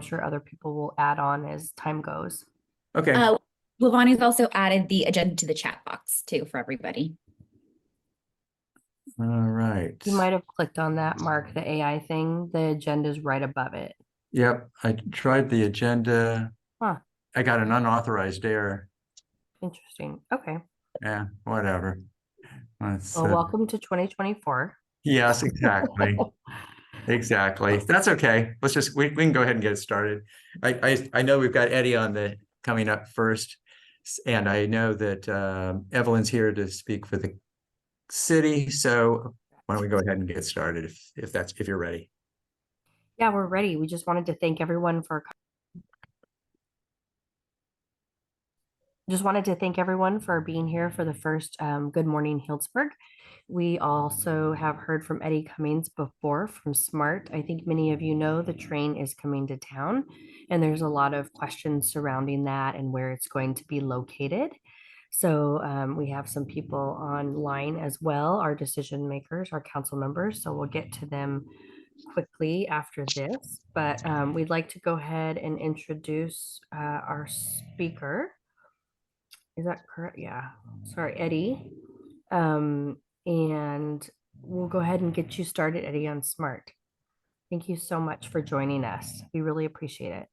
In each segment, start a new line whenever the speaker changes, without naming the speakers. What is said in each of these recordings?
sure other people will add on as time goes.
Okay.
Lavani's also added the agenda to the chat box too for everybody.
All right.
You might have clicked on that, Mark, the AI thing. The agenda is right above it.
Yep. I tried the agenda.
Huh.
I got an unauthorized error.
Interesting. Okay.
Yeah, whatever.
Well, welcome to 2024.
Yes, exactly. Exactly. That's okay. We can go ahead and get started. I know we've got Eddie on the coming up first, and I know that Evelyn's here to speak for the city. So why don't we go ahead and get started if you're ready.
Yeah, we're ready. We just wanted to thank everyone for being here for the first Good Morning Healdsburg. We also have heard from Eddie Cummings before from SMART. I think many of you know the train is coming to town, and there's a lot of questions surrounding that and where it's going to be located. So we have some people online as well, our decision makers, our council members. So we'll get to them quickly after this, but we'd like to go ahead and introduce our speaker. Is that correct? Yeah. Sorry, Eddie. And we'll go ahead and get you started, Eddie, on SMART. Thank you so much for joining us. We really appreciate it.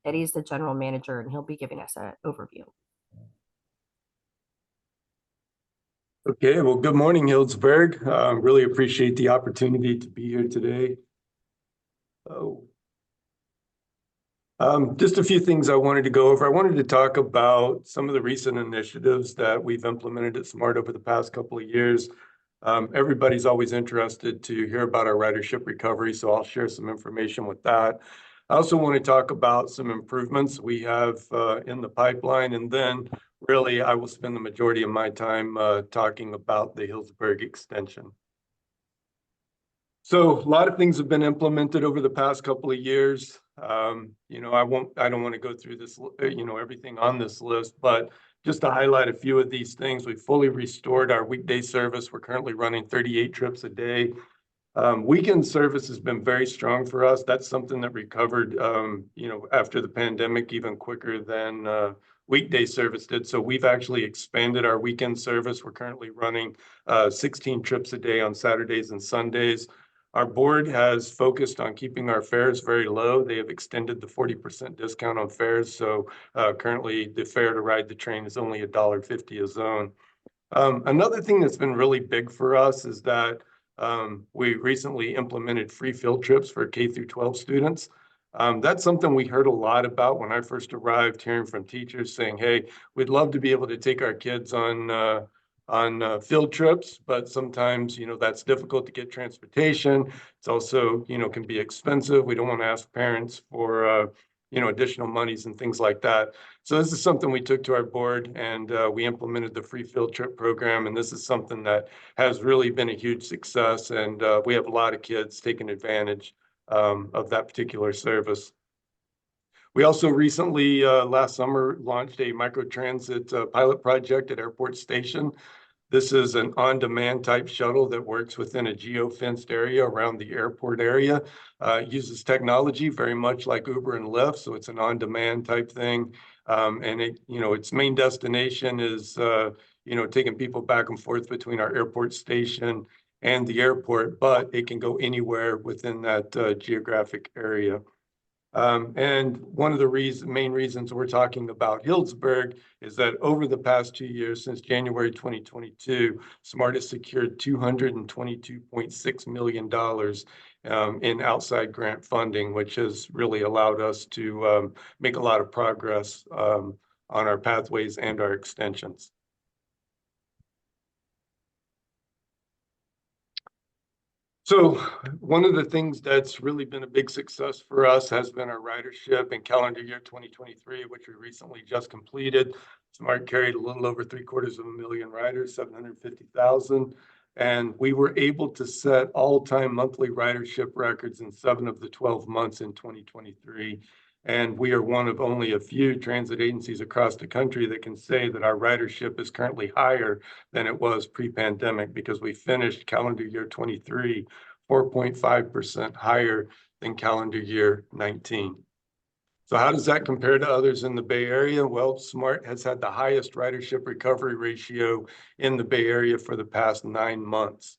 Eddie's the general manager, and he'll be giving us an overview.
Okay, well, good morning, Healdsburg. Really appreciate the opportunity to be here today. Just a few things I wanted to go over. I wanted to talk about some of the recent initiatives that we've implemented at SMART over the past couple of years. Everybody's always interested to hear about our ridership recovery, so I'll share some information with that. I also want to talk about some improvements we have in the pipeline, and then really I will spend the majority of my time talking about the Healdsburg extension. So a lot of things have been implemented over the past couple of years. You know, I don't want to go through this, everything on this list, but just to highlight a few of these things, we fully restored our weekday service. We're currently running 38 trips a day. Weekend service has been very strong for us. That's something that recovered, after the pandemic even quicker than weekday service did. So we've actually expanded our weekend service. We're currently running 16 trips a day on Saturdays and Sundays. Our board has focused on keeping our fares very low. They have extended the 40% discount on fares. So currently the fare to ride the train is only $1.50 a zone. Another thing that's been really big for us is that we recently implemented free field trips for K through 12 students. That's something we heard a lot about when I first arrived, hearing from teachers saying, hey, we'd love to be able to take our kids on field trips, but sometimes, that's difficult to get transportation. It's also, can be expensive. We don't want to ask parents for, additional monies and things like that. So this is something we took to our board, and we implemented the free field trip program. And this is something that has really been a huge success. And we have a lot of kids taking advantage of that particular service. We also recently, last summer, launched a microtransit pilot project at Airport Station. This is an on-demand type shuttle that works within a geo-fenced area around the airport area. It uses technology very much like Uber and Lyft, so it's an on-demand type thing. And its main destination is, taking people back and forth between our airport station and the airport, but it can go anywhere within that geographic area. And one of the main reasons we're talking about Healdsburg is that over the past 2 years, since January 2022, SMART has secured $222.6 million in outside grant funding, which has really allowed us to make a lot of progress on our pathways and our extensions. So one of the things that's really been a big success for us has been our ridership in calendar year 2023, which we recently just completed. SMART carried a little over 750,000 riders, 750,000. And we were able to set all-time monthly ridership records in 7 of the 12 months in 2023. And we are one of only a few transit agencies across the country that can say that our ridership is currently higher than it was pre-pandemic, because we finished calendar year 23 4.5% higher than calendar year 19. So how does that compare to others in the Bay Area? Well, SMART has had the highest ridership recovery ratio in the Bay Area for the past 9 months.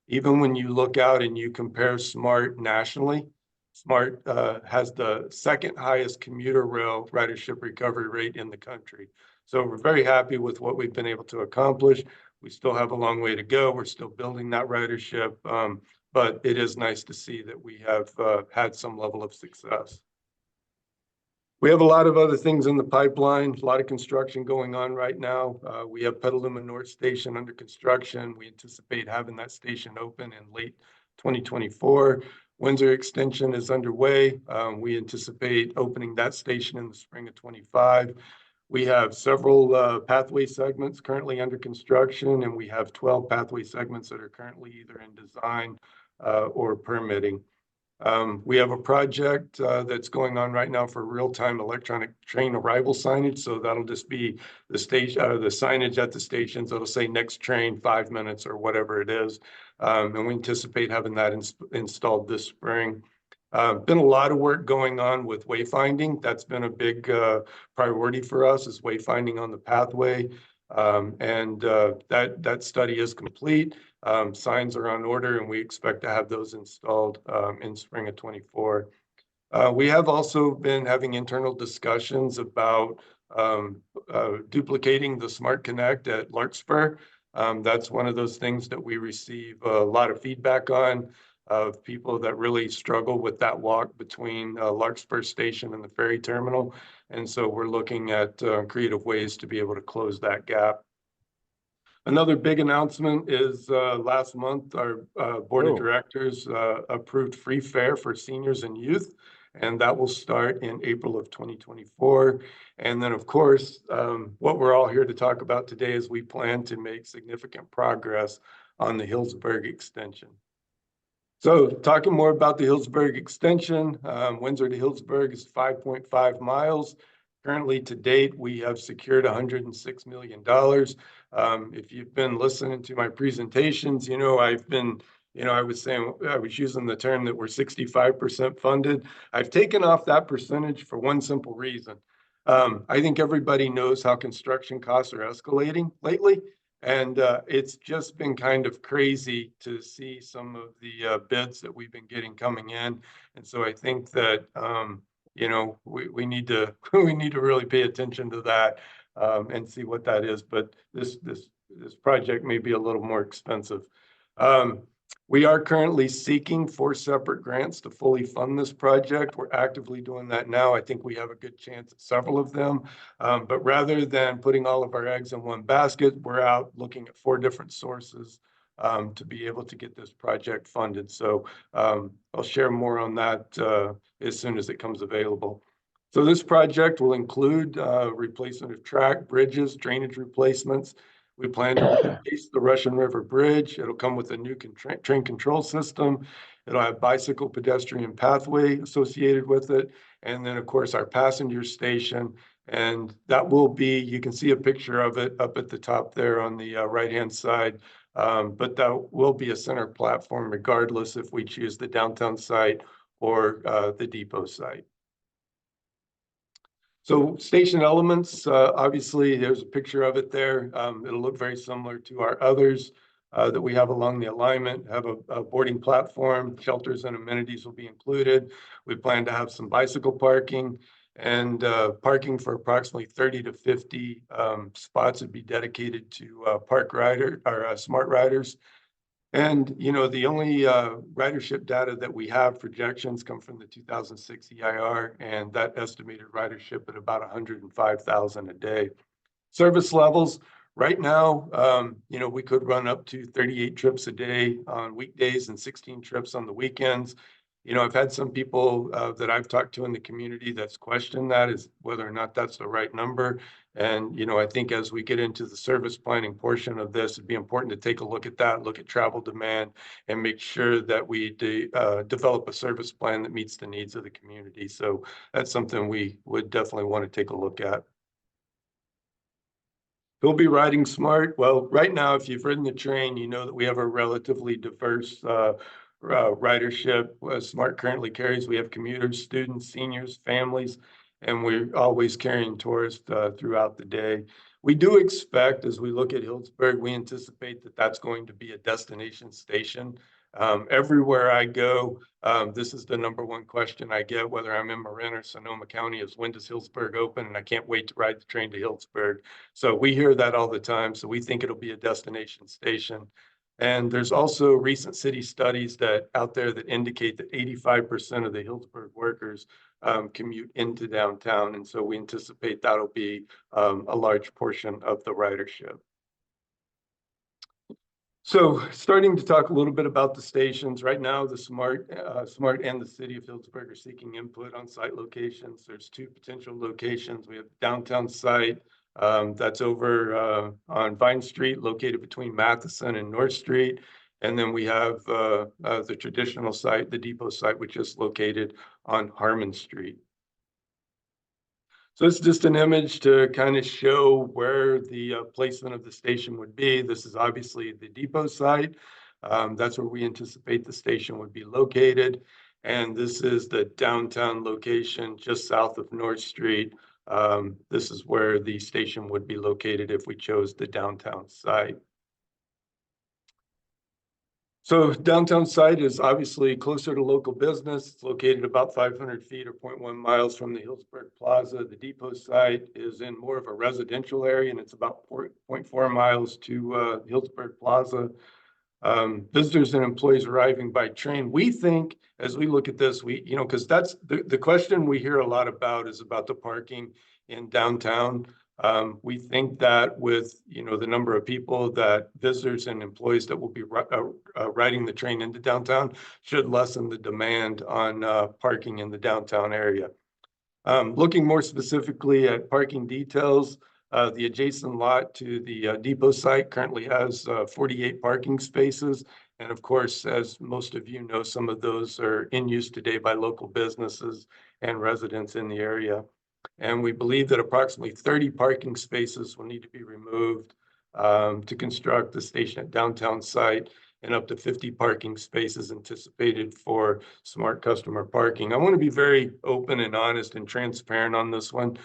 Even when you look out and you compare SMART nationally, SMART has the second highest commuter rail ridership recovery rate in the country. So we're very happy with what we've been able to accomplish. We still have a long way to go. We're still building that ridership, but it is nice to see that we have had some level of success. We have a lot of other things in the pipeline, a lot of construction going on right now. We have Petaluma North Station under construction. We anticipate having that station open in late 2024. Windsor Extension is underway. We anticipate opening that station in the spring of 25. We have several pathway segments currently under construction, and we have 12 pathway segments that are currently either in design or permitting. We have a project that's going on right now for real-time electronic train arrival signage. So that'll just be the station, the signage at the stations. It'll say next train 5 minutes or whatever it is. And we anticipate having that installed this spring. Been a lot of work going on with wayfinding. That's been a big priority for us, is wayfinding on the pathway. That study is complete. Signs are on order, and we expect to have those installed in spring of 24. We have also been having internal discussions about duplicating the Smart Connect at Larkspur. That's one of those things that we receive a lot of feedback on, of people that really struggle with that walk between Larkspur Station and the ferry terminal. And so we're looking at creative ways to be able to close that gap. Another big announcement is last month, our board of directors approved free fare for seniors and youth, and that will start in April of 2024. And then, of course, what we're all here to talk about today is we plan to make significant progress on the Healdsburg extension. So talking more about the Healdsburg extension, Windsor to Healdsburg is 5.5 miles. Currently, to date, we have secured $106 million. If you've been listening to my presentations, I was using the term that we're 65% funded. I've taken off that percentage for one simple reason. I think everybody knows how construction costs are escalating lately. And it's just been kind of crazy to see some of the bids that we've been getting coming in. And so I think that, we need to really pay attention to that and see what that is. But this project may be a little more expensive. We are currently seeking 4 separate grants to fully fund this project. We're actively doing that now. I think we have a good chance at several of them. But rather than putting all of our eggs in one basket, we're out looking at 4 different sources to be able to get this project funded. So I'll share more on that as soon as it comes available. So this project will include replacement of track, bridges, drainage replacements. We plan to replace the Russian River Bridge. It'll come with a new train control system. It'll have bicycle pedestrian pathway associated with it. And then, of course, our passenger station. And that will be, you can see a picture of it up at the top there on the right-hand side. But that will be a center platform regardless if we choose the downtown site or the depot site. So station elements, obviously there's a picture of it there. It'll look very similar to our others that we have along the alignment. Have a boarding platform, shelters and amenities will be included. We plan to have some bicycle parking, and parking for approximately 30 to 50 spots would be dedicated to smart riders. And, the only ridership data that we have, projections, come from the 2006 EIR, and that estimated ridership at about 105,000 a day. Service levels, right now, we could run up to 38 trips a day on weekdays and 16 trips on the weekends. I've had some people that I've talked to in the community that's questioned that, is whether or not that's the right number. And, I think as we get into the service planning portion of this, it'd be important to take a look at that, look at travel demand, and make sure that we develop a service plan that meets the needs of the community. So that's something we would definitely want to take a look at. Who'll be riding smart? Well, right now, if you've ridden the train, you know that we have a relatively diverse ridership SMART currently carries. We have commuters, students, seniors, families, and we're always carrying tourists throughout the day. We do expect, as we look at Healdsburg, we anticipate that that's going to be a destination station. Everywhere I go, this is the #1 question I get, whether I'm in Marin or Sonoma County, is when does Healdsburg open? And I can't wait to ride the train to Healdsburg. So we hear that all the time. So we think it'll be a destination station. And there's also recent city studies that out there that indicate that 85% of the Healdsburg workers commute into downtown. And so we anticipate that'll be a large portion of the ridership. So starting to talk a little bit about the stations. Right now, the SMART and the city of Healdsburg are seeking input on site locations. There's 2 potential locations. We have downtown site that's over on Vine Street, located between Matheson and North Street. And then we have the traditional site, the depot site, which is located on Harmon Street. So it's just an image to kind of show where the placement of the station would be. This is obviously the depot site. That's where we anticipate the station would be located. And this is the downtown location just south of North Street. This is where the station would be located if we chose the downtown site. So downtown site is obviously closer to local business. It's located about 500 feet or 0.1 miles from the Healdsburg Plaza. The depot site is in more of a residential area, and it's about 0.4 miles to Healdsburg Plaza. Visitors and employees arriving by train. We think, as we look at this, because that's the question we hear a lot about is about the parking in downtown. We think that with, the number of people that visitors and employees that will be riding the train into downtown should lessen the demand on parking in the downtown area. Looking more specifically at parking details, the adjacent lot to the depot site currently has 48 parking spaces. And of course, as most of you know, some of those are in use today by local businesses and residents in the area. And we believe that approximately 30 parking spaces will need to be removed to construct the station at downtown site, and up to 50 parking spaces anticipated for smart customer parking. I want to be very open and honest and transparent on this one.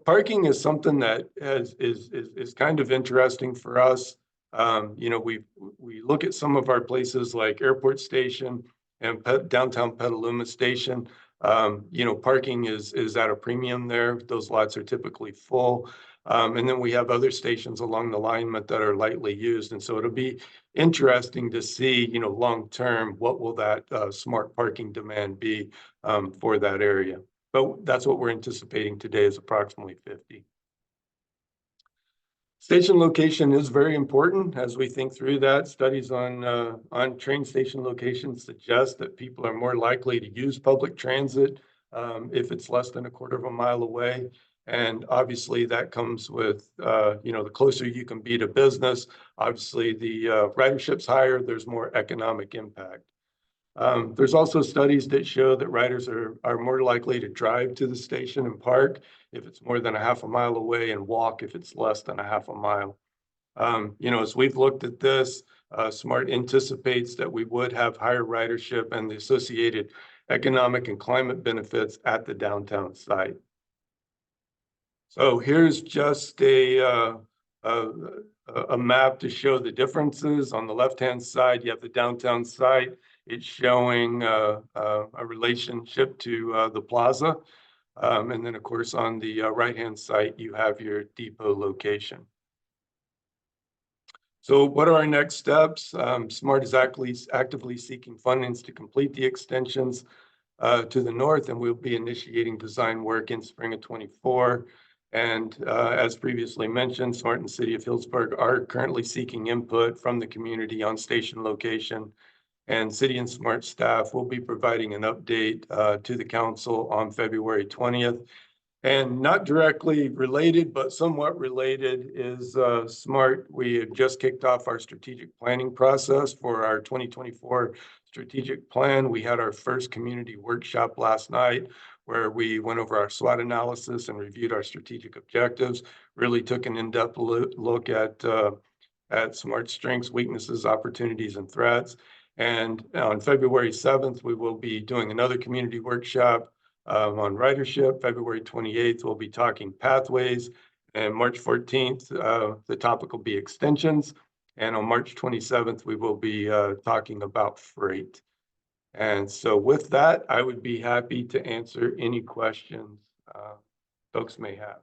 Parking is something that is kind of interesting for us. We look at some of our places like Airport Station and downtown Petaluma Station. Parking is at a premium there. Those lots are typically full. And then we have other stations along the alignment that are lightly used. And so it'll be interesting to see, long term, what will that smart parking demand be for that area. But that's what we're anticipating today is approximately 50. Station location is very important as we think through that. Studies on train station locations suggest that people are more likely to use public transit if it's less than 1/4 mile away. And obviously that comes with, the closer you can be to business, obviously the ridership's higher, there's more economic impact. There's also studies that show that riders are more likely to drive to the station and park if it's more than 1/2 mile away, and walk if it's less than 1/2 mile. As we've looked at this, SMART anticipates that we would have higher ridership and the associated economic and climate benefits at the downtown site. So here's just a map to show the differences. On the left-hand side, you have the downtown site. It's showing a relationship to the plaza. And then, of course, on the right-hand side, you have your depot location. So what are our next steps? SMART is actively seeking fundings to complete the extensions to the north, and we'll be initiating design work in spring of 24. And as previously mentioned, SMART and City of Healdsburg are currently seeking input from the community on station location. And City and SMART staff will be providing an update to the council on February 20th. And not directly related, but somewhat related is SMART. We have just kicked off our strategic planning process for our 2024 strategic plan. We had our first community workshop last night where we went over our SWOT analysis and reviewed our strategic objectives, really took an in-depth look at SMART's strengths, weaknesses, opportunities, and threats. And on February 7th, we will be doing another community workshop on ridership. February 28th, we'll be talking pathways. And March 14th, the topic will be extensions. And on March 27th, we will be talking about freight. And so with that, I would be happy to answer any questions folks may have.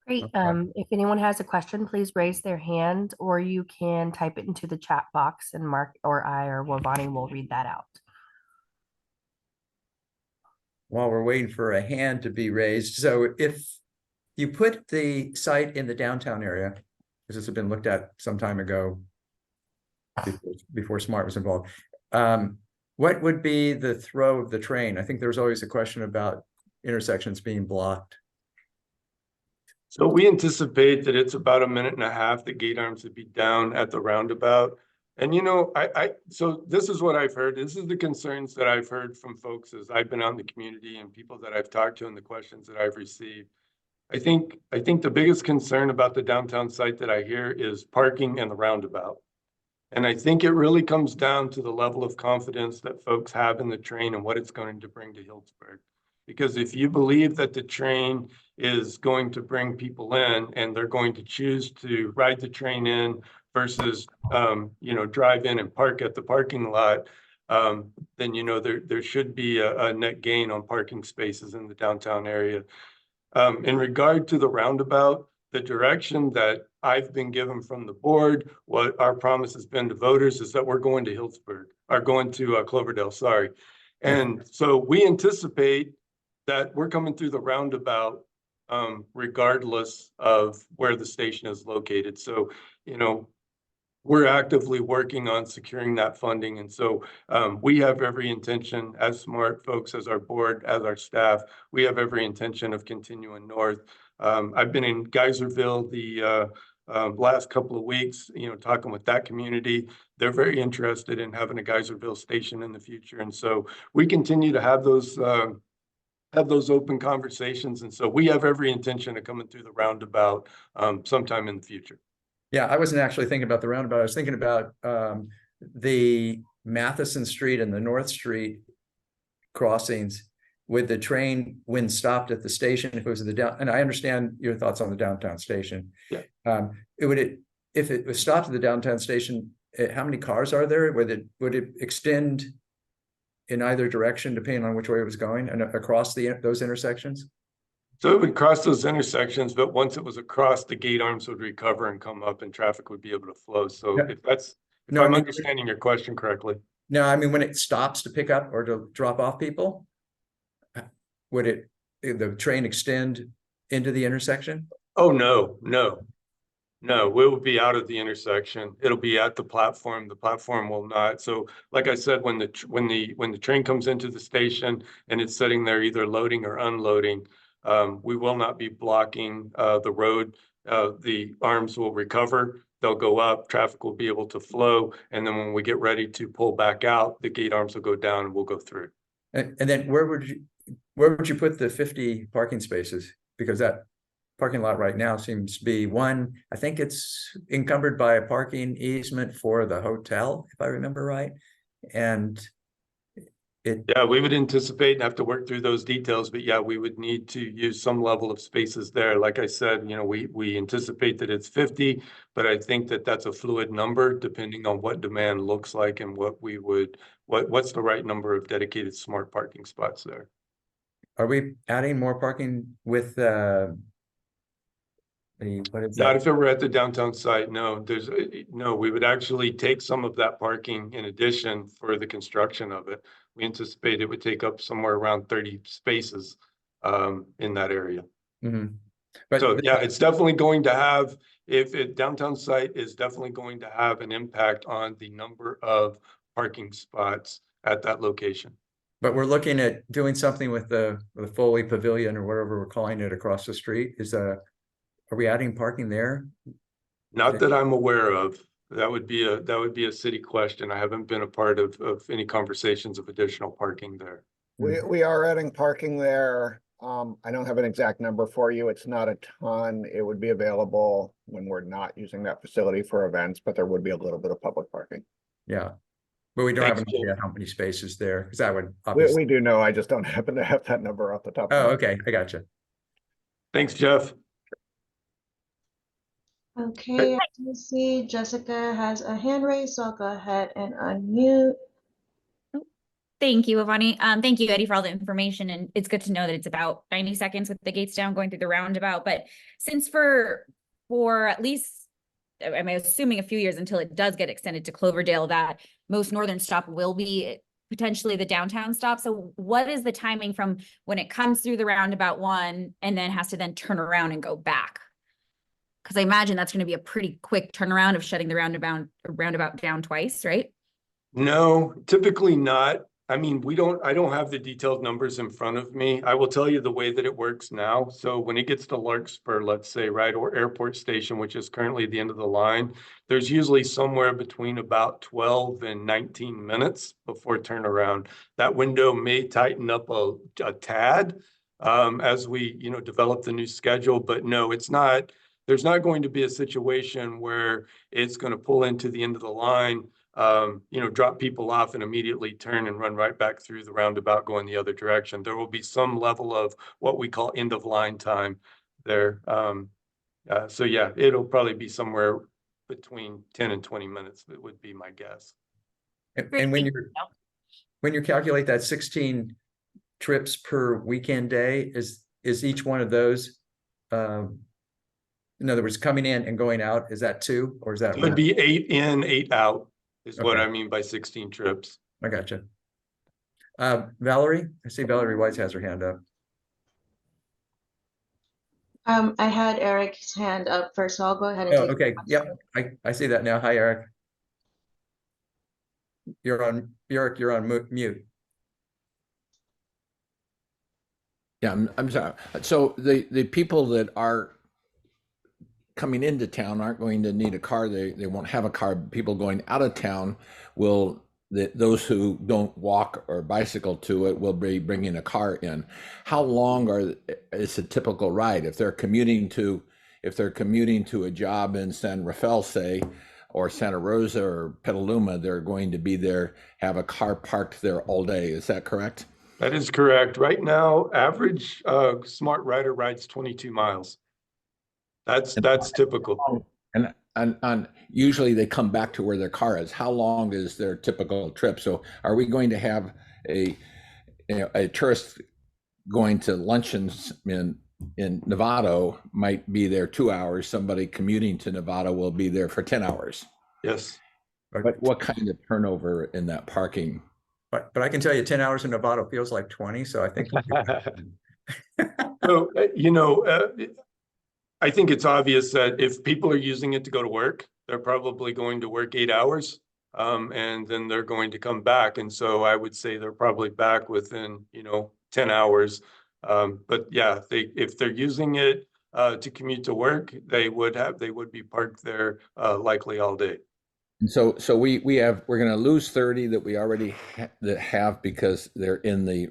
Great.
Okay.
If anyone has a question, please raise their hand, or you can type it into the chat box and Mark or I or Wavani will read that out.
While we're waiting for a hand to be raised, so if you put the site in the downtown area, because this has been looked at some time ago, before SMART was involved, what would be the throw of the train? I think there was always a question about intersections being blocked.
So we anticipate that it's about 1.5 minutes. The gate arms would be down at the roundabout. And you know, so this is what I've heard. This is the concerns that I've heard from folks as I've been out in the community and people that I've talked to and the questions that I've received. I think the biggest concern about the downtown site that I hear is parking and the roundabout. And I think it really comes down to the level of confidence that folks have in the train and what it's going to bring to Healdsburg. Because if you believe that the train is going to bring people in and they're going to choose to ride the train in versus, you know, drive in and park at the parking lot, then, you know, there should be a net gain on parking spaces in the downtown area. In regard to the roundabout, the direction that I've been given from the board, what our promise has been to voters is that we're going to Healdsburg, or going to Cloverdale, sorry. And so we anticipate that we're coming through the roundabout regardless of where the station is located. So, you know, we're actively working on securing that funding. And so we have every intention, as SMART folks, as our board, as our staff, we have every intention of continuing north. I've been in Geyserville the last couple of weeks, you know, talking with that community. They're very interested in having a Geyserville station in the future. And so we continue to have those open conversations. And so we have every intention of coming through the roundabout sometime in the future.
Yeah, I wasn't actually thinking about the roundabout. I was thinking about the Matheson Street and the North Street crossings with the train when stopped at the station. If it was the down, and I understand your thoughts on the downtown station.
Yeah.
If it was stopped at the downtown station, how many cars are there? Would it extend in either direction depending on which way it was going and across those intersections?
So it would cross those intersections, but once it was across, the gate arms would recover and come up and traffic would be able to flow. So
Yeah.
if I'm understanding your question correctly.
No, I mean, when it stops to pick up or to drop off people, would the train extend into the intersection?
Oh, no. We will be out of the intersection. It'll be at the platform. The platform will not. So like I said, when the train comes into the station and it's sitting there either loading or unloading, we will not be blocking the road. The arms will recover. They'll go up, traffic will be able to flow. And then when we get ready to pull back out, the gate arms will go down and we'll go through.
And then where would you put the 50 parking spaces? Because that parking lot right now seems to be one, I think it's encumbered by a parking easement for the hotel, if I remember right. And
yeah, we would anticipate and have to work through those details, but yeah, we would need to use some level of spaces there. Like I said, you know, we anticipate that it's 50, but I think that that's a fluid number depending on what demand looks like and what's the right number of dedicated smart parking spots there.
Are we adding more parking with
not if it were at the downtown site? No, we would actually take some of that parking in addition for the construction of it. We anticipate it would take up somewhere around 30 spaces in that area.
Mm-hmm.
So yeah, it's definitely going to have, downtown site is definitely going to have an impact on the number of parking spots at that location.
But we're looking at doing something with the Foley Pavilion or whatever we're calling it across the street. Are we adding parking there?
Not that I'm aware of. That would be a city question. I haven't been a part of any conversations of additional parking there.
We are adding parking there. I don't have an exact number for you. It's not a ton. It would be available when we're not using that facility for events, but there would be a little bit of public parking.
Yeah. But we don't have
Thanks,
an idea
Jeff.
how many spaces there, because that would
We
obviously.
do know, I just don't happen to have that number off the top.
Oh,
of my
okay, I got you.
Thanks, Jeff.
Okay, I can see Jessica has a hand raised, so I'll go ahead and unmute.
Thank you, Ivani. Thank you, Eddie, for all the information. And it's good to know that it's about 90 seconds with the gates down going through the roundabout. But since for at least, I'm assuming a few years until it does get extended to Cloverdale, that most northern stop will be potentially the downtown stop. So what is the timing from when it comes through the roundabout one and then has to then turn around and go back? Because I imagine that's going to be a pretty quick turnaround of shutting the roundabout down twice, right?
No, typically not. I mean, I don't have the detailed numbers in front of me. I will tell you the way that it works now. So when it gets to Larkspur, let's say, right, or Airport Station, which is currently the end of the line, there's usually somewhere between about 12 and 19 minutes before turnaround. That window may tighten up a tad as we, develop the new schedule, but no, it's not. There's not going to be a situation where it's going to pull into the end of the line, drop people off and immediately turn and run right back through the roundabout going the other direction. There will be some level of what we call end of line time there. So yeah, it'll probably be somewhere between 10 and 20 minutes. That would be my guess.
And when you calculate that 16 trips per weekend day, is each one of those, in other words, coming in and going out, is that 2 or is that
It would
1?
be 8 in, 8 out is what
Okay.
I mean by 16 trips.
I got you. Valerie, I see Valerie White has her hand up.
I had Eric's hand up first, so I'll go ahead and
Oh,
take.
okay. Yep. I see that now. Hi, Eric. You're on mute.
Yeah, I'm sorry. So the people that are coming into town aren't going to need a car. They won't have a car. People going out of town those who don't walk or bicycle to it will be bringing a car in. How long is a typical ride? If they're commuting to a job in San Rafael, say, or Santa Rosa or Petaluma, they're going to be there, have a car parked there all day. Is that correct?
That is correct. Right now, average smart rider rides 22 miles. That's typical.
And usually they come back to where their car is. How long is their typical trip? So are we going to have a tourist going to luncheons in Novato might be there 2 hours. Somebody commuting to Novato will be there for 10 hours.
Yes.
But what kind of turnover in that parking?
But I can tell you 10 hours in Novato feels like 20. So I think.
So, I think it's obvious that if people are using it to go to work, they're probably going to work 8 hours, and then they're going to come back. And so I would say they're probably back within, 10 hours. But yeah, if they're using it to commute to work, they would be parked there likely all day.
And so we're going to lose 30 that we already have because they're in the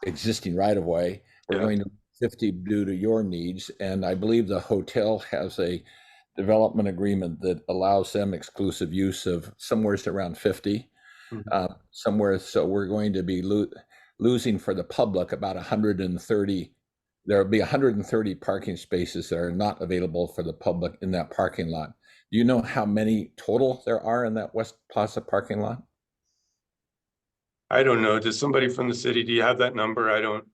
existing right of way. We're going to 50 due to your needs. And I believe the hotel has a development agreement that allows them exclusive use of somewhere around 50 somewhere. So we're going to be losing for the public about 130. There'll be 130 parking spaces that are not available for the public in that parking lot. Do you know how many total there are in that West Plaza parking lot?
I don't know. Does somebody from the city, do you have that number? I don't.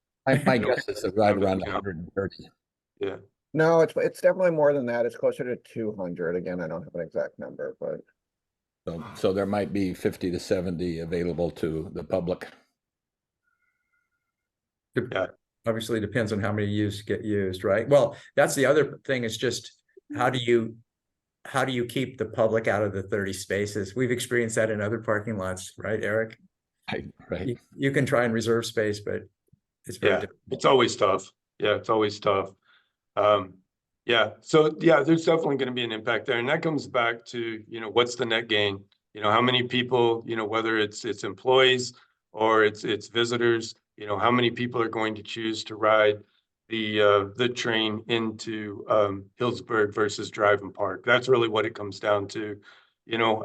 My guess is right around 130.
Yeah.
No, it's definitely more than that. It's closer to 200. Again, I don't have an exact number, but.
So there might be 50 to 70 available to the public.
Yeah.
Obviously depends on how many get used, right? Well, that's the other thing, is just how do you keep the public out of the 30 spaces? We've experienced that in other parking lots, right, Eric?
Right.
You can try and reserve space, but it's very difficult.
It's always tough. Yeah, it's always tough. Yeah, so yeah, there's definitely going to be an impact there. And that comes back to, what's the net gain? How many people, whether it's employees or it's visitors, how many people are going to choose to ride the train into Healdsburg versus drive and park? That's really what it comes down to. You know,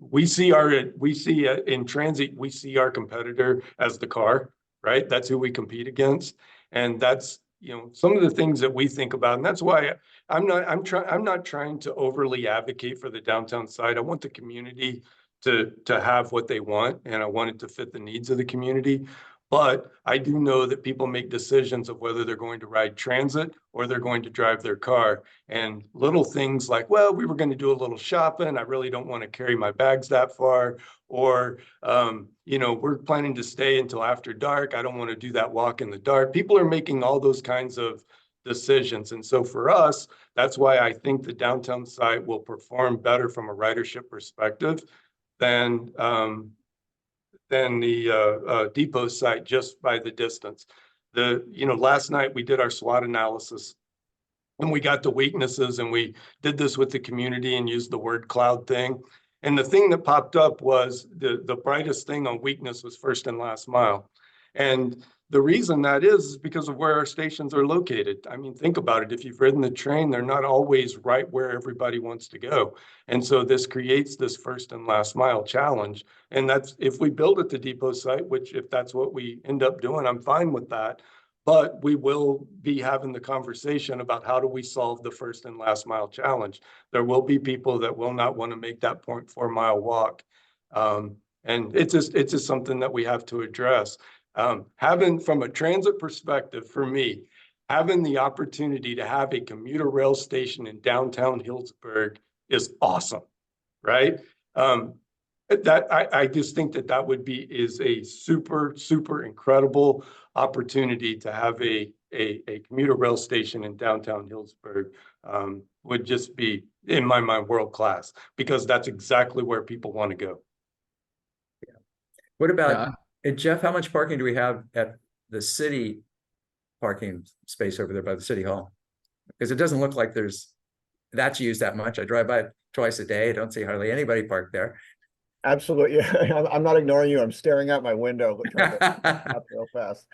we see in transit, we see our competitor as the car, right? That's who we compete against. And that's, you know, some of the things that we think about. And that's why I'm not trying to overly advocate for the downtown side. I want the community to have what they want, and I want it to fit the needs of the community. But I do know that people make decisions of whether they're going to ride transit or they're going to drive their car. And little things like, well, we were going to do a little shopping. I really don't want to carry my bags that far. Or, you know, we're planning to stay until after dark. I don't want to do that walk in the dark. People are making all those kinds of decisions. And so for us, that's why I think the downtown site will perform better from a ridership perspective than the depot site, just by the distance. You know, last night we did our SWOT analysis and we got the weaknesses, and we did this with the community and used the word cloud thing. And the thing that popped up was the brightest thing on weakness was first and last mile. And the reason that is because of where our stations are located. I mean, think about it. If you've ridden the train, they're not always right where everybody wants to go. And so this creates this first and last mile challenge. And that's, if we build at the depot site, which if that's what we end up doing, I'm fine with that. But we will be having the conversation about how do we solve the first and last mile challenge. There will be people that will not want to make that 0.4 mile walk. And it's just something that we have to address. Having, from a transit perspective, for me, having the opportunity to have a commuter rail station in downtown Healdsburg is awesome, right? I just think that would be a super incredible opportunity to have a commuter rail station in downtown Healdsburg. Would just be, in my mind, world class, because that's exactly where people want to go.
Yeah. What about, Jeff, how much parking do we have at the city parking space over there by the city hall? Because it doesn't look like that's used that much. I drive by it twice a day. I don't see hardly anybody parked there.
Absolutely. I'm not ignoring you. I'm staring out my window, trying to up real fast.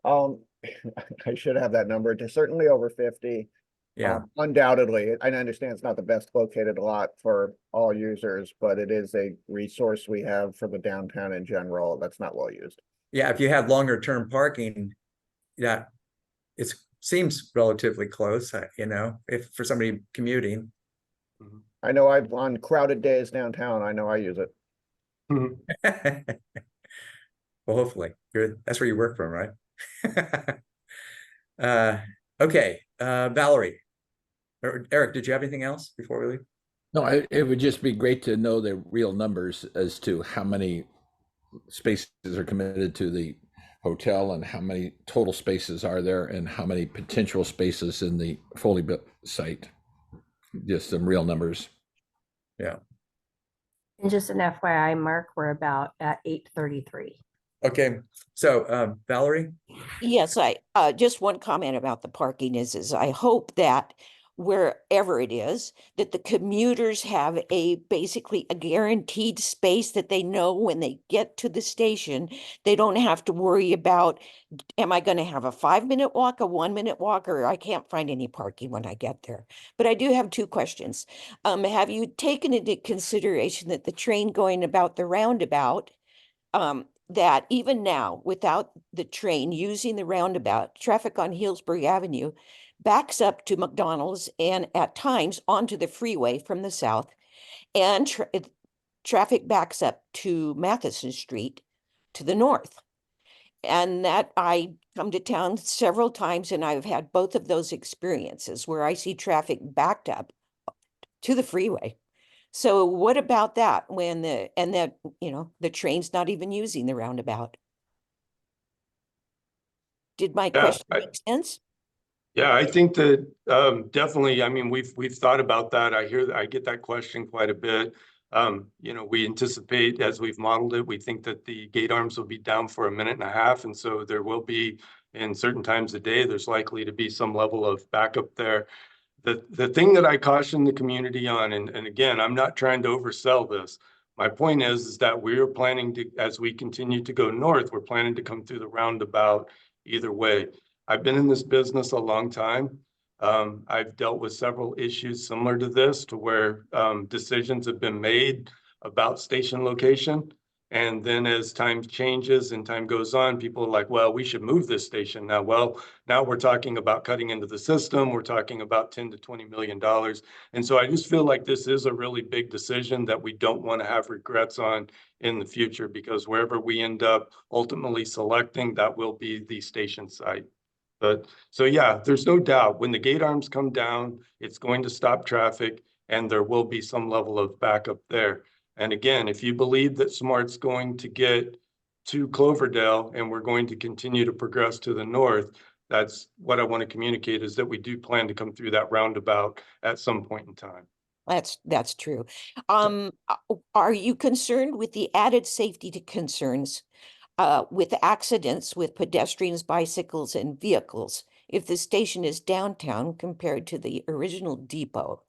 I should have that number. It's certainly over 50.
Yeah.
Undoubtedly. I understand it's not the best located lot for all users, but it is a resource we have for the downtown in general that's not well used.
Yeah, if you had longer term parking, yeah, it seems relatively close, you know, if for somebody commuting.
I know on crowded days downtown, I know I use it.
Well, hopefully that's where you work from, right? Okay, Valerie or Eric, did you have anything else before we leave?
No, it would just be great to know the real numbers as to how many spaces are committed to the hotel and how many total spaces are there and how many potential spaces in the fully built site. Just some real numbers.
Yeah.
And just an FYI, Mark, we're about at 8:33.
Okay, so Valerie?
Yes, just one comment about the parking is I hope that wherever it is, that the commuters have basically a guaranteed space that they know when they get to the station, they don't have to worry about, am I going to have a 5-minute walk, a 1-minute walk, or I can't find any parking when I get there. But I do have two questions. Have you taken into consideration that the train going about the roundabout, that even now, without the train using the roundabout, traffic on Healdsburg Avenue backs up to McDonald's and at times onto the freeway from the south, and traffic backs up to Matheson Street to the north. And that I come to town several times and I've had both of those experiences where I see traffic backed up to the freeway. So what about that when the train's not even using the roundabout? Did my question make sense?
Yeah, I think that definitely. I mean, we've thought about that. I get that question quite a bit. You know, we anticipate, as we've modeled it, we think that the gate arms will be down for 1.5 minutes, and so there will be, in certain times of day, there's likely to be some level of backup there. The thing that I caution the community on, and again, I'm not trying to oversell this. My point is that we're planning to, as we continue to go north, we're planning to come through the roundabout either way. I've been in this business a long time. I've dealt with several issues similar to this, to where decisions have been made about station location. And then as time changes and time goes on, people are like, well, we should move this station now. Well, now we're talking about cutting into the system. We're talking about $10 to $20 million. And so I just feel like this is a really big decision that we don't want to have regrets on in the future, because wherever we end up ultimately selecting, that will be the station site. But so, yeah, there's no doubt when the gate arms come down, it's going to stop traffic and there will be some level of backup there. And again, if you believe that SMART's going to get to Cloverdale and we're going to continue to progress to the north, that's what I want to communicate, is that we do plan to come through that roundabout at some point in time.
That's true. Are you concerned with the added safety concerns with accidents with pedestrians, bicycles, and vehicles if the station is downtown compared to the original depot?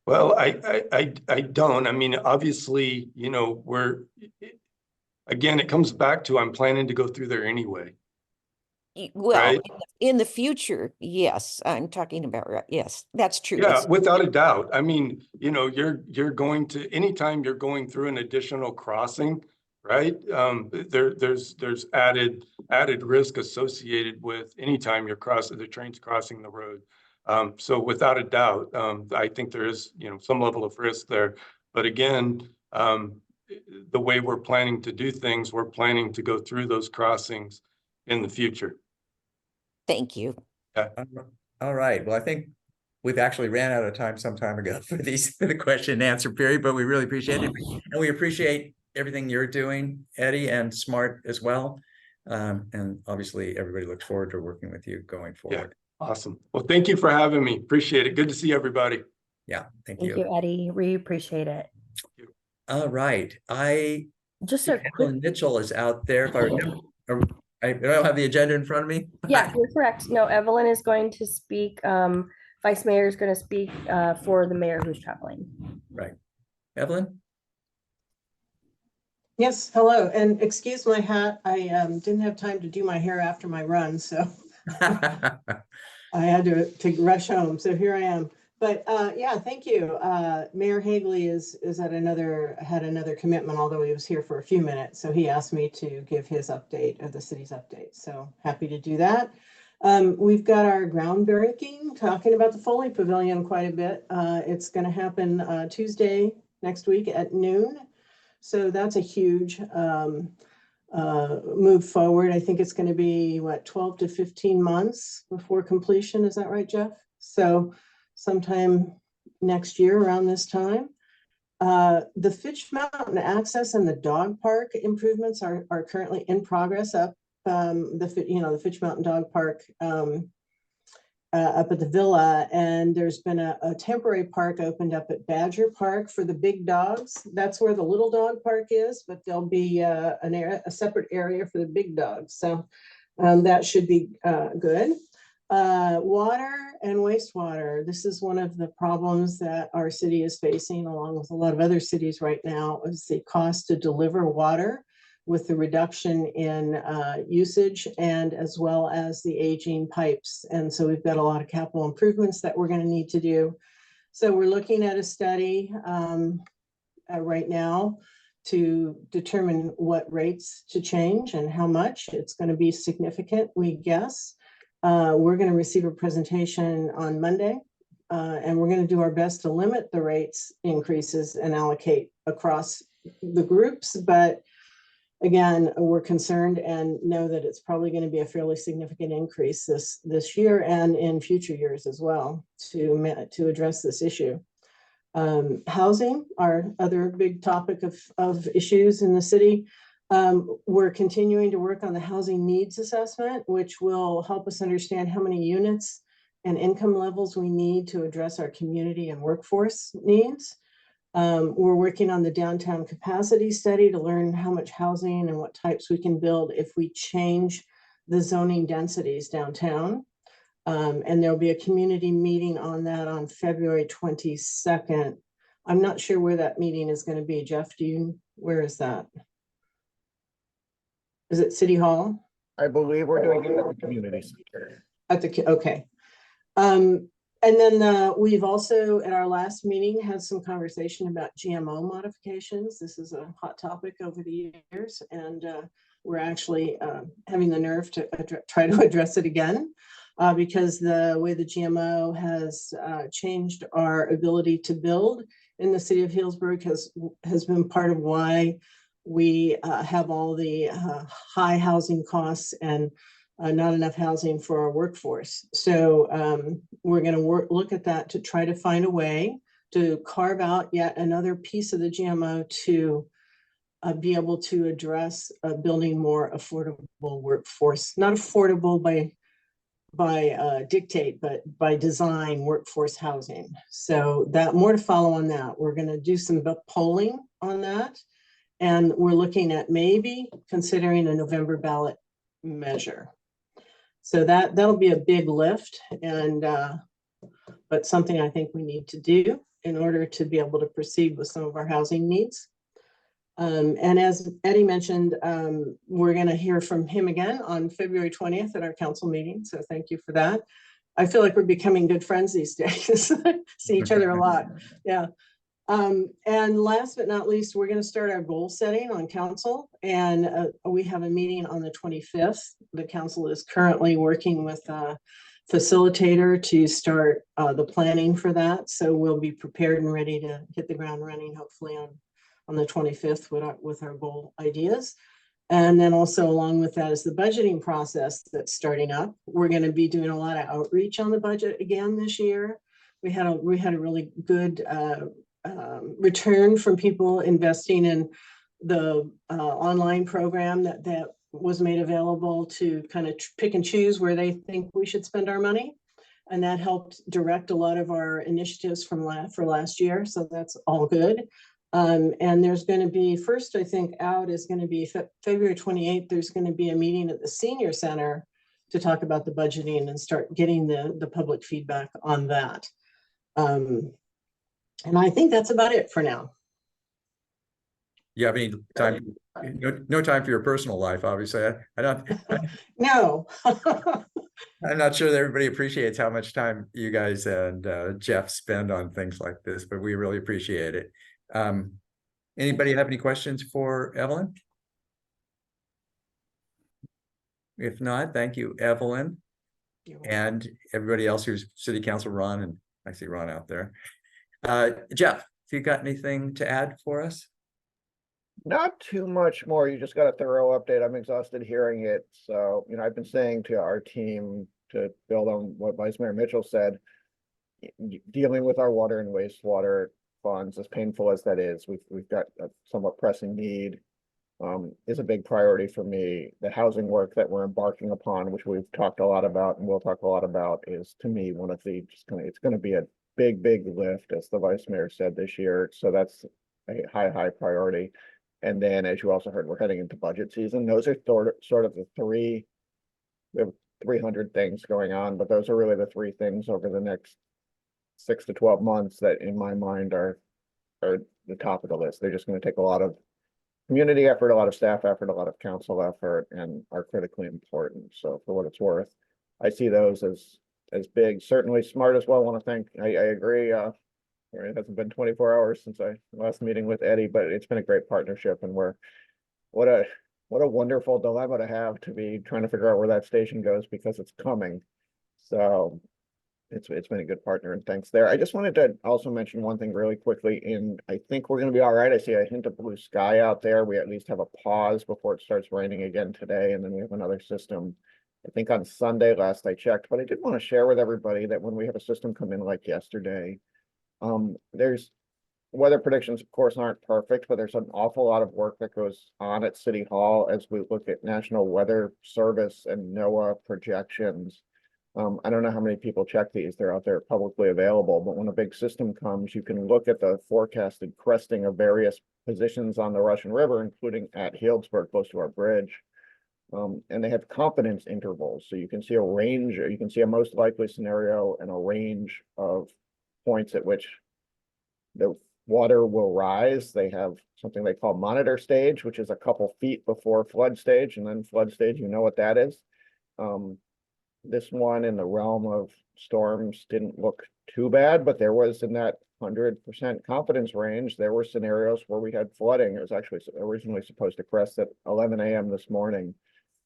Well, I don't. I mean, obviously, you know, again, it comes back to, I'm planning to go through there anyway.
Well,
Right.
in the future, yes, I'm talking about, yes, that's true.
Yeah, without a doubt. I mean, you know, you're going to, anytime you're going through an additional crossing, right? There's added risk associated with anytime you're the train's crossing the road. So without a doubt, I think there is, you know, some level of risk there. But again, the way we're planning to do things, we're planning to go through those crossings in the future.
Thank you.
Yeah.
All right. Well, I think we've actually ran out of time some time ago for the question and answer period, but we really appreciate it. And we appreciate everything you're doing, Eddie, and SMART as well. And obviously everybody looks forward to working with you going forward.
Awesome. Well, thank you for having me. Appreciate it. Good to see everybody.
Yeah, thank
Thank
you.
you, Eddie. We appreciate it.
All right.
Just a quick,
Evelyn Mitchell is out there. If I remember, I don't have the agenda in front of me.
yeah, you're correct. No, Evelyn is going to speak. Vice Mayor is going to speak for the mayor who's traveling.
Right. Evelyn?
Yes, hello, and excuse my hat. I didn't have time to do my hair after my run, so I had to rush home. So here I am. But yeah, thank you. Mayor Hagley had another commitment, although he was here for a few minutes. So he asked me to give his update of the city's update. So happy to do that. We've got our groundbreaking, talking about the Foley Pavilion quite a bit. It's going to happen Tuesday next week at noon. So that's a huge move forward. I think it's going to be 12 to 15 months before completion. Is that right, Jeff? So sometime next year around this time. The Fitch Mountain access and the dog park improvements are currently in progress up the Fitch Mountain Dog Park up at the villa, and there's been a temporary park opened up at Badger Park for the big dogs. That's where the little dog park is, but there'll be a separate area for the big dogs. So that should be good. Water and wastewater. This is one of the problems that our city is facing, along with a lot of other cities right now, is the cost to deliver water with the reduction in usage, and as well as the aging pipes. And so we've got a lot of capital improvements that we're going to need to do. So we're looking at a study right now to determine what rates to change and how much. It's going to be significant, we guess. We're going to receive a presentation on Monday, and we're going to do our best to limit the rates increases and allocate across the groups. But again, we're concerned and know that it's probably going to be a fairly significant increase this year and in future years as well to address this issue. Housing, our other big topic of issues in the city. We're continuing to work on the housing needs assessment, which will help us understand how many units and income levels we need to address our community and workforce needs. We're working on the downtown capacity study to learn how much housing and what types we can build if we change the zoning densities downtown. And there'll be a community meeting on that on February 22nd. I'm not sure where that meeting is going to be. Jeff, where is that? Is it City Hall?
I believe we're doing it at the community center.
Okay. And then we've also, at our last meeting, had some conversation about GMO modifications. This is a hot topic over the years, and we're actually having the nerve to try to address it again, because the way the GMO has changed our ability to build in the city of Healdsburg has been part of why we have all the high housing costs and not enough housing for our workforce. So we're going to look at that to try to find a way to carve out yet another piece of the GMO to be able to address building more affordable workforce, not affordable by dictate, but by design workforce housing. So that more to follow on that. We're going to do some polling on that. And we're looking at maybe considering a November ballot measure. So that'll be a big lift, and but something I think we need to do in order to be able to proceed with some of our housing needs. And as Eddie mentioned, we're going to hear from him again on February 20th at our council meeting. So thank you for that. I feel like we're becoming good friends these days. See each other a lot. Yeah. And last but not least, we're going to start our goal setting on council, and we have a meeting on the 25th. The council is currently working with a facilitator to start the planning for that. So we'll be prepared and ready to hit the ground running, hopefully on the 25th with our goal ideas. And then also along with that is the budgeting process that's starting up. We're going to be doing a lot of outreach on the budget again this year. We had a really good return from people investing in the online program that was made available to kind of pick and choose where they think we should spend our money. And that helped direct a lot of our initiatives for last year. So that's all good. And there's going to be, first, I think out is going to be February 28th. There's going to be a meeting at the senior center to talk about the budgeting and start getting the public feedback on that. And I think that's about it for now.
You have any time? No time for your personal life, obviously. I don't.
No.
I'm not sure that everybody appreciates how much time you guys and Jeff spend on things like this, but we really appreciate it. Anybody have any questions for Evelyn? If not, thank you, Evelyn, and everybody else who's city council. Ron, and I see Ron out there. Jeff, if you got anything to add for us?
Not too much more. You just got a thorough update. I'm exhausted hearing it. So, I've been saying to our team, to build on what Vice Mayor Mitchell said, dealing with our water and wastewater funds, as painful as that is, we've got a somewhat pressing need, is a big priority for me. The housing work that we're embarking upon, which we've talked a lot about and we'll talk a lot about, is to me one of the it's going to be a big lift, as the Vice Mayor said this year. So that's a high priority. And then, as you also heard, we're heading into budget season. Those are sort of the three. We have 300 things going on, but those are really the three things over the next 6 to 12 months that, in my mind, are the top of the list. They're just going to take a lot of community effort, a lot of staff effort, a lot of council effort, and are critically important. So, for what it's worth, I see those as big. Certainly, Smart as well. I want to thank. I agree. It hasn't been 24 hours since I last meeting with Eddie, but it's been a great partnership, and what a wonderful dilemma to have, to be trying to figure out where that station goes, because it's coming. So it's been a good partner, and thanks there. I just wanted to also mention one thing really quickly. I think we're going to be all right. I see a hint of blue sky out there. We at least have a pause before it starts raining again today, and then we have another system, I think, on Sunday, last I checked. But I did want to share with everybody that when we have a system come in like yesterday, there's weather predictions, of course, aren't perfect, but there's an awful lot of work that goes on at City Hall as we look at National Weather Service and NOAA projections. I don't know how many people check these. They're out there publicly available, but when a big system comes, you can look at the forecasted cresting of various positions on the Russian River, including at Healdsburg, close to our bridge. And they have confidence intervals. So you can see a range, or you can see a most likely scenario and a range of points at which the water will rise. They have something they call monitor stage, which is a couple feet before flood stage, and then flood stage, you know what that is. this one in the realm of storms didn't look too bad, but there was in that 100% confidence range, there were scenarios where we had flooding. It was actually originally supposed to crest at 11 a.m. this morning.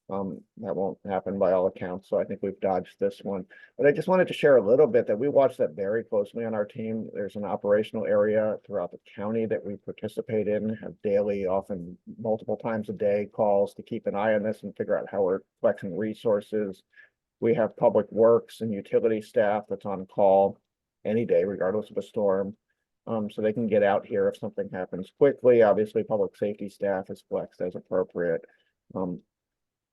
That won't happen by all accounts, so I think we've dodged this one. But I just wanted to share a little bit that we watch that very closely on our team. There's an operational area throughout the county that we participate in, have daily, often multiple times a day, calls to keep an eye on this and figure out how we're flexing resources. We have public works and utility staff that's on call any day, regardless of a storm. So they can get out here if something happens quickly. Obviously, public safety staff is flexed as appropriate.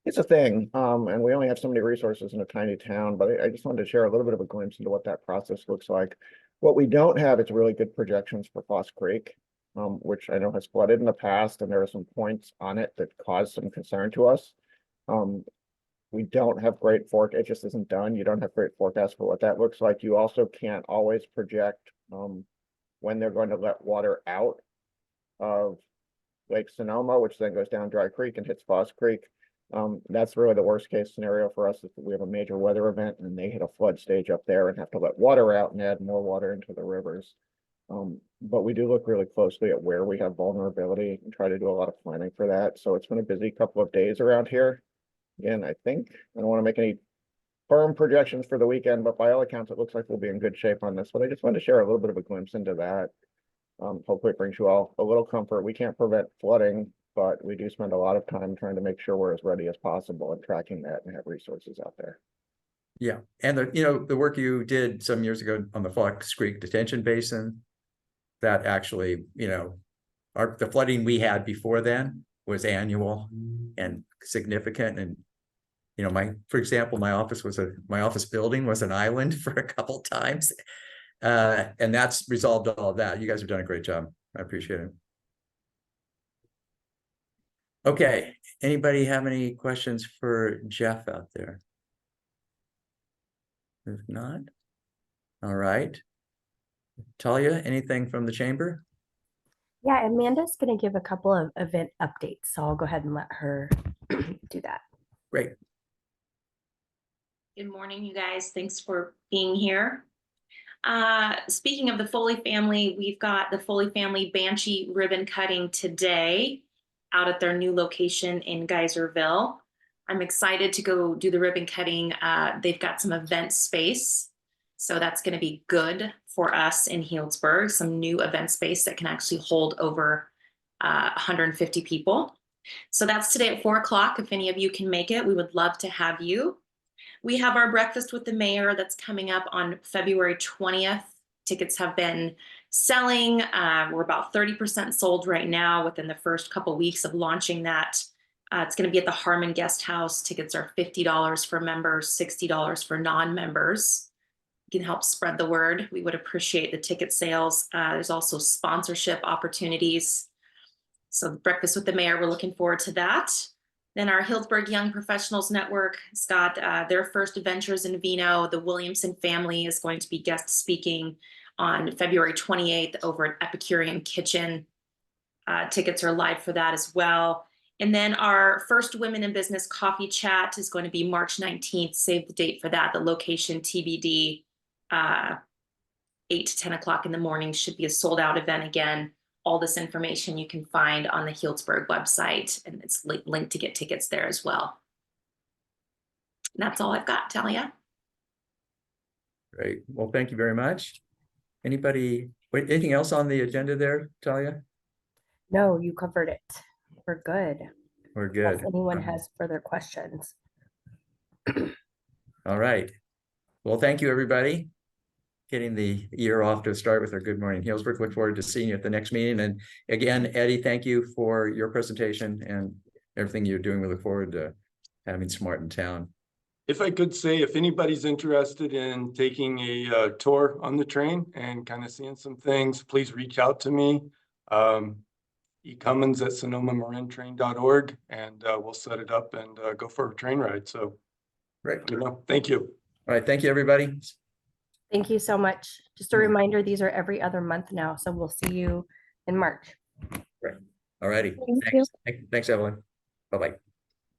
It's a thing, and we only have so many resources in a tiny town, but I just wanted to share a little bit of a glimpse into what that process looks like. What we don't have is really good projections for Foss Creek, which I know has flooded in the past, and there are some points on it that cause some concern to us. We don't have great it just isn't done. You don't have great forecasts for what that looks like. You also can't always project when they're going to let water out of Lake Sonoma, which then goes down Dry Creek and hits Foss Creek. That's really the worst case scenario for us is that we have a major weather event and they hit a flood stage up there and have to let water out and add more water into the rivers. But we do look really closely at where we have vulnerability and try to do a lot of planning for that. So it's been a busy couple of days around here. Again, I don't want to make any firm projections for the weekend, but by all accounts, it looks like we'll be in good shape on this. But I just wanted to share a little bit of a glimpse into that. Hopefully it brings you all a little comfort. We can't prevent flooding, but we do spend a lot of time trying to make sure we're as ready as possible and tracking that and have resources out there.
Yeah, and the work you did some years ago on the Fox Creek Detention Basin, that actually, the flooding we had before then was annual and significant. And for example, my office building was an island for a couple times, and that's resolved all of that. You guys have done a great job. I appreciate it. Okay, anybody have any questions for Jeff out there? If not, all right. Talia, anything from the chamber?
Yeah, Amanda's going to give a couple of event updates, so I'll go ahead and let her do that.
Great.
Good morning, you guys. Thanks for being here. Speaking of the Foley family, we've got the Foley family Banshee ribbon cutting today out at their new location in Geyserville. I'm excited to go do the ribbon cutting. They've got some event space, so that's going to be good for us in Healdsburg, some new event space that can actually hold over 150 people. So that's today at 4 o'clock. If any of you can make it, we would love to have you. We have our breakfast with the mayor that's coming up on February 20th. Tickets have been selling. We're about 30% sold right now within the first couple weeks of launching that. It's going to be at the Harmon Guest House. Tickets are $50 for members, $60 for non-members. You can help spread the word. We would appreciate the ticket sales. There's also sponsorship opportunities. So breakfast with the mayor, we're looking forward to that. Then our Healdsburg Young Professionals Network has got their first adventures in vino. The Williamson family is going to be guest speaking on February 28th over at Epicurean Kitchen. Tickets are live for that as well. And then our first Women in Business Coffee Chat is going to be March 19th. Save the date for that. The location TBD, 8 to 10 o'clock in the morning, should be a sold out event again. All this information you can find on the Healdsburg website, and it's linked to get tickets there as well. And that's all I've got, Talia.
Great. Well, thank you very much. Anything else on the agenda there, Talia?
No, you covered it. We're good.
We're good.
If anyone has further questions.
All right. Well, thank you, everybody. Getting the year off to a start with our Good Morning Healdsburg. Look forward to seeing you at the next meeting. And again, Eddie, thank you for your presentation and everything you're doing. We look forward to having Smart in town.
If I could say, if anybody's interested in taking a tour on the train and kind of seeing some things, please reach out to me. eCummins at Sonoma-Marin and we'll set it up and go for a train ride. So,
Great.
Thank you.
All right. Thank you, everybody.
Thank you so much. Just a reminder, these are every other month now, so we'll see you in March.
Great. All righty.
Thank you.
Thanks, Evelyn. Bye-bye.